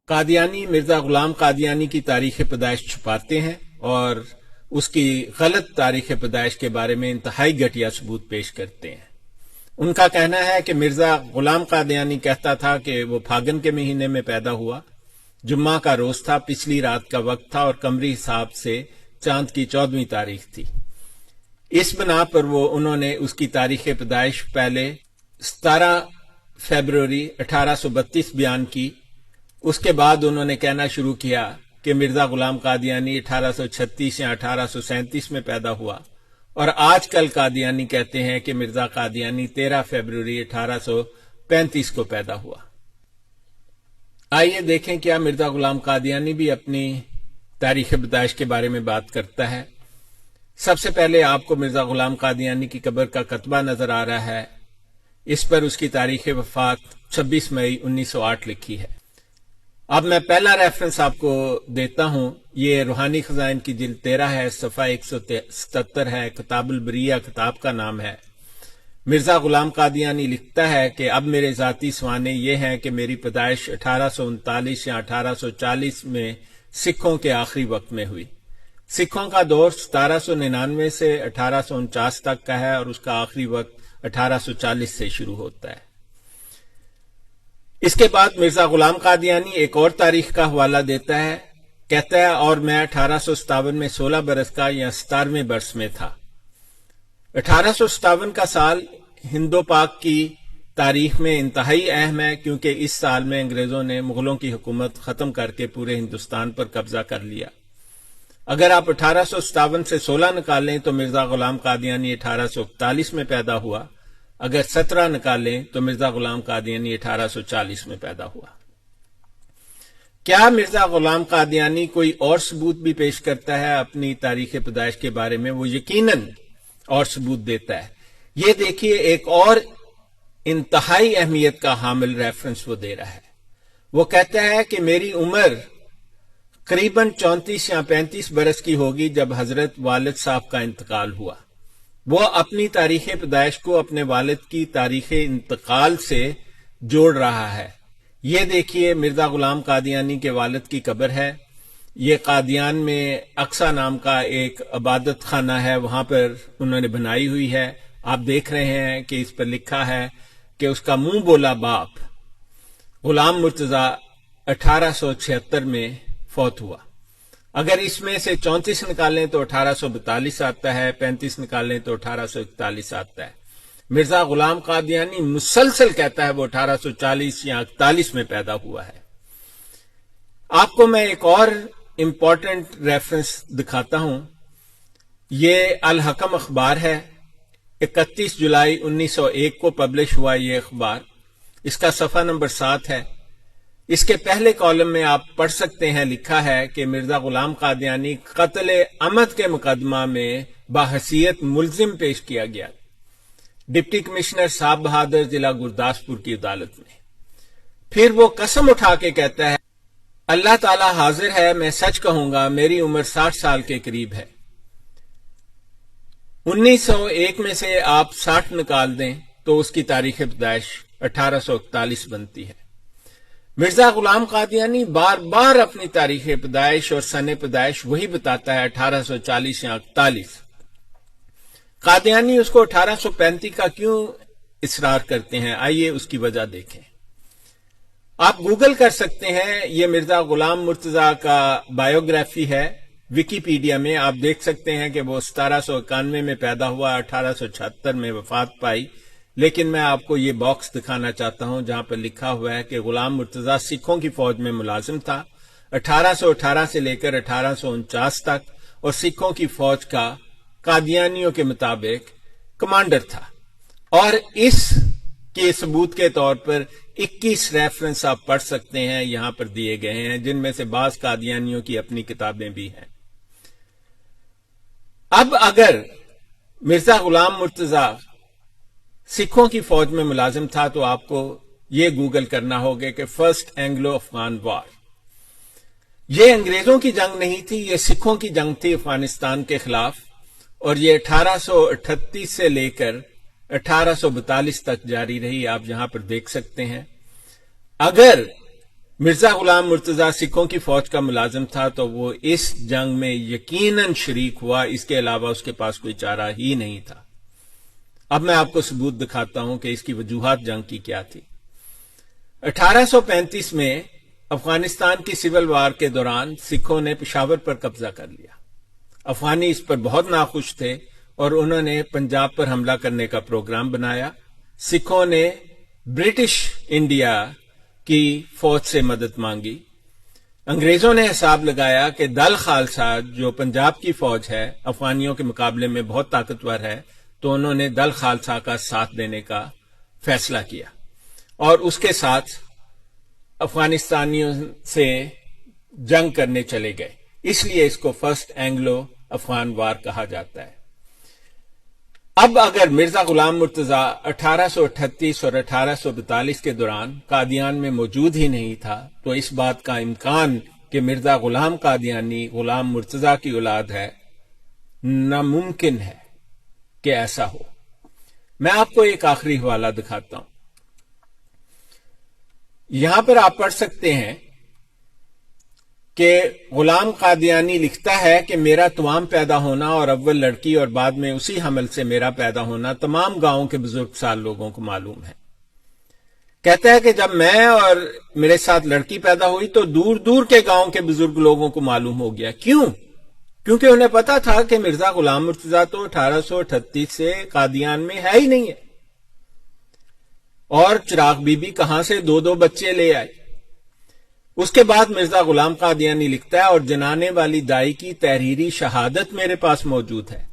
قادیانی مرزا غلام قادیانی کی تاریخ پیدائش چھپاتے ہیں اور اس کی غلط تاریخ پیدائش کے بارے میں انتہائی گھٹیا ثبوت پیش کرتے ہیں۔ ان کا کہنا ہے کہ مرزا غلام قادیانی کہتا تھا کہ وہ پھاگن کے مہینے میں پیدا ہوا، جمعہ کا روز تھا، پچھلی رات کا وقت تھا اور قمری حساب سے چاند کی 14ویں تاریخ تھی۔ اس بنا پر انہوں نے اس کی تاریخ پیدائش پہلے 17 فروری 1832 بیان کی۔ اس کے بعد انہوں نے کہنا شروع کیا کہ مرزا غلام قادیانی 1836 یا 1837 میں پیدا ہوا، اور آج کل قادیانی کہتے ہیں کہ مرزا قادیانی 13 فروری 1835 کو پیدا ہوا۔ آئیے دیکھیں کیا مرزا غلام قادیانی بھی اپنی تاریخ پیدائش کے بارے میں بات کرتا ہے۔ سب سے پہلے آپ کو مرزا غلام قادیانی کی قبر کا کتبہ نظر آ رہا ہے۔ اس پر اس کی تاریخ وفات 26 مئی 1908 لکھی ہے۔ اب میں پہلا ریفرنس آپ کو دیتا ہوں، یہ روحانی خزائن کی جلد 13 ہے، صفحہ 177 ہے، کتاب البریہ کتاب کا نام ہے۔ مرزا غلام قادیانی لکھتا ہے کہ اب میرے ذاتی سوانے یہ ہیں کہ میری پیدائش 1839 یا 1840 میں سکھوں کے آخری وقت میں ہوئی۔ سکھوں کا دور 1799 سے 1849 تک کا ہے اور اس کا آخری وقت 1840 سے شروع ہوتا ہے۔ اس کے بعد مرزا غلام قادیانی ایک اور تاریخ کا حوالہ دیتا ہے، کہتا ہے اور میں 1857 میں 16 برس کا یا 17ویں برس میں تھا۔ 1857 کا سال ہندو پاک کی تاریخ میں انتہائی اہم ہے، کیونکہ اس سال میں انگریزوں نے مغلوں کی حکومت ختم کر کے پورے ہندوستان پر قبضہ کر لیا۔ اگر آپ 1857 سے 16 نکالیں تو مرزا غلام قادیانی 1841 میں پیدا ہوا، اگر 17 نکالیں تو مرزا غلام قادیانی 1840 میں پیدا ہوا۔ کیا مرزا غلام قادیانی کوئی اور ثبوت بھی پیش کرتا ہے اپنی تاریخ پیدائش کے بارے میں؟ وہ یقیناً اور ثبوت دیتا ہے۔ یہ دیکھیے ایک اور انتہائی اہمیت کا حامل ریفرنس وہ دے رہا ہے۔ وہ کہتا ہے کہ میری عمر قریباً 34 یا 35 برس کی ہوگی جب حضرت والد صاحب کا انتقال ہوا۔ وہ اپنی تاریخ پیدائش کو اپنے والد کی تاریخ انتقال سے جوڑ رہا ہے۔ یہ دیکھیے مرزا غلام قادیانی کے والد کی قبر ہے۔ یہ قادیان میں اقصی نام کا ایک عبادت خانہ ہے، وہاں پر انہوں نے بنائی ہوئی ہے۔ آپ دیکھ رہے ہیں کہ اس پر لکھا ہے کہ اس کا منہ بولا باپ غلام مرتضی 1876 میں فوت ہوا۔ اگر اس میں سے 34 نکالیں تو 1842 آتا ہے، 35 نکالیں تو 1841 آتا ہے۔ مرزا غلام قادیانی مسلسل کہتا ہے وہ 1840 یا 41 میں پیدا ہوا ہے۔ آپ کو میں ایک اور امپورٹنٹ ریفرنس دکھاتا ہوں۔ یہ الحکم اخبار ہے، 31 جولائی 1901 کو پبلش ہوا یہ اخبار۔ اس کا صفحہ نمبر 7 ہے۔ اس کے پہلے کالم میں آپ پڑھ سکتے ہیں، لکھا ہے کہ مرزا غلام قادیانی قتل عمد کے مقدمہ میں بحیثیت ملزم پیش کیا گیا، ڈپٹی کمشنر صاحب بہادر ضلع گرداسپور کی عدالت میں۔ پھر وہ قسم اٹھا کے کہتا ہے اللہ تعالی حاضر ہے، میں سچ کہوں گا، میری عمر 60 سال کے قریب ہے۔ 1901 میں سے آپ 60 نکال دیں تو اس کی تاریخ پیدائش 1841 بنتی ہے۔ مرزا غلام قادیانی بار بار اپنی تاریخ پیدائش اور سن پیدائش وہی بتاتا ہے، 1840 یا 41۔ قادیانی اس کو 1835 کا کیوں اصرار کرتے ہیں؟ آئیے اس کی وجہ دیکھیں۔ آپ گوگل کر سکتے ہیں، یہ مرزا غلام مرتضی کا بائیوگرافی ہے، ویکیپیڈیا میں آپ دیکھ سکتے ہیں کہ وہ 1791 میں پیدا ہوا، 1876 میں وفات پائی۔ لیکن میں آپ کو یہ باکس دکھانا چاہتا ہوں جہاں پر لکھا ہوا ہے کہ غلام مرتضی سکھوں کی فوج میں ملازم تھا 1818 سے لے کر 1849 تک، اور سکھوں کی فوج کا قادیانیوں کے مطابق کمانڈر تھا۔ اور اس کے ثبوت کے طور پر 21 ریفرنس آپ پڑھ سکتے ہیں، یہاں پر دیے گئے ہیں، جن میں سے بعض قادیانیوں کی اپنی کتابیں بھی ہیں۔ اب اگر مرزا غلام مرتضی سکھوں کی فوج میں ملازم تھا تو آپ کو یہ گوگل کرنا ہوگا کہ فرسٹ اینگلو افغان وار، یہ انگریزوں کی جنگ نہیں تھی، یہ سکھوں کی جنگ تھی افغانستان کے خلاف، اور یہ 1838 سے لے کر 1842 تک جاری رہی۔ آپ یہاں پر دیکھ سکتے ہیں۔ اگر مرزا غلام مرتضیٰ سکھوں کی فوج کا ملازم تھا تو وہ اس جنگ میں یقیناً شریک ہوا، اس کے علاوہ اس کے پاس کوئی چارہ ہی نہیں تھا۔ اب میں آپ کو ثبوت دکھاتا ہوں کہ اس کی وجوہات جنگ کی کیا تھی۔ 1835 میں افغانستان کی سول وار کے دوران سکھوں نے پشاور پر قبضہ کر لیا۔ افغانی اس پر بہت ناخوش تھے اور انہوں نے پنجاب پر حملہ کرنے کا پروگرام بنایا۔ سکھوں نے برٹش انڈیا کی فوج سے مدد مانگی۔ انگریزوں نے حساب لگایا کہ دل خالصہ جو پنجاب کی فوج ہے افغانیوں کے مقابلے میں بہت طاقتور ہے، تو انہوں نے دل خالصہ کا ساتھ دینے کا فیصلہ کیا اور اس کے ساتھ افغانستانیوں سے جنگ کرنے چلے گئے۔ اس لیے اس کو فرسٹ اینگلو افغان وار کہا جاتا ہے۔ اب اگر مرزا غلام مرتضیٰ 1838 اور 1842 کے دوران قادیان میں موجود ہی نہیں تھا تو اس بات کا امکان کہ مرزا غلام قادیانی غلام مرتضیٰ کی اولاد ہے ناممکن ہے کہ ایسا ہو۔ میں آپ کو ایک آخری حوالہ دکھاتا ہوں۔ یہاں پر آپ پڑھ سکتے ہیں کہ غلام قادیانی لکھتا ہے کہ میرا توام پیدا ہونا اور اول لڑکی اور بعد میں اسی حمل سے میرا پیدا ہونا تمام گاؤں کے بزرگ سال لوگوں کو معلوم ہے۔ کہتا ہے کہ جب میں اور میرے ساتھ لڑکی پیدا ہوئی تو دور دور کے گاؤں کے بزرگ لوگوں کو معلوم ہو گیا۔ کیوں؟ کیونکہ انہیں پتا تھا کہ مرزا غلام مرتضیٰ تو 1838 سے قادیان میں ہے ہی نہیں ہے، اور چراغ بی بی کہاں سے دو بچے لے آئی۔ اس کے بعد مرزا غلام قادیانی لکھتا ہے اور جنانے والی دائی کی تحریری شہادت میرے پاس موجود ہے۔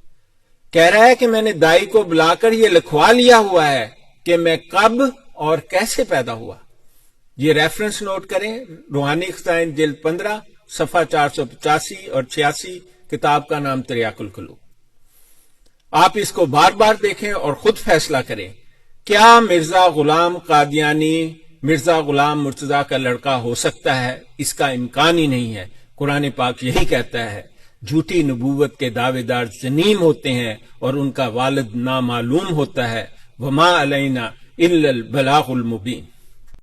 کہہ رہا ہے کہ میں نے دائی کو بلا کر یہ لکھوا لیا ہوا ہے کہ میں کب اور کیسے پیدا ہوا۔ یہ ریفرنس نوٹ کریں، روحانی خزائن جلد 15 صفحہ 485 اور 86، کتاب کا نام تریاق القلوب۔ آپ اس کو بار بار دیکھیں اور خود فیصلہ کریں، کیا مرزا غلام قادیانی مرزا غلام مرتضیٰ کا لڑکا ہو سکتا ہے؟ اس کا امکان ہی نہیں ہے۔ قرآن پاک یہی کہتا ہے، جھوٹی نبوت کے دعوے دار ذنیم ہوتے ہیں اور ان کا والد نامعلوم ہوتا ہے۔ وما علینا الا البلاغ المبین۔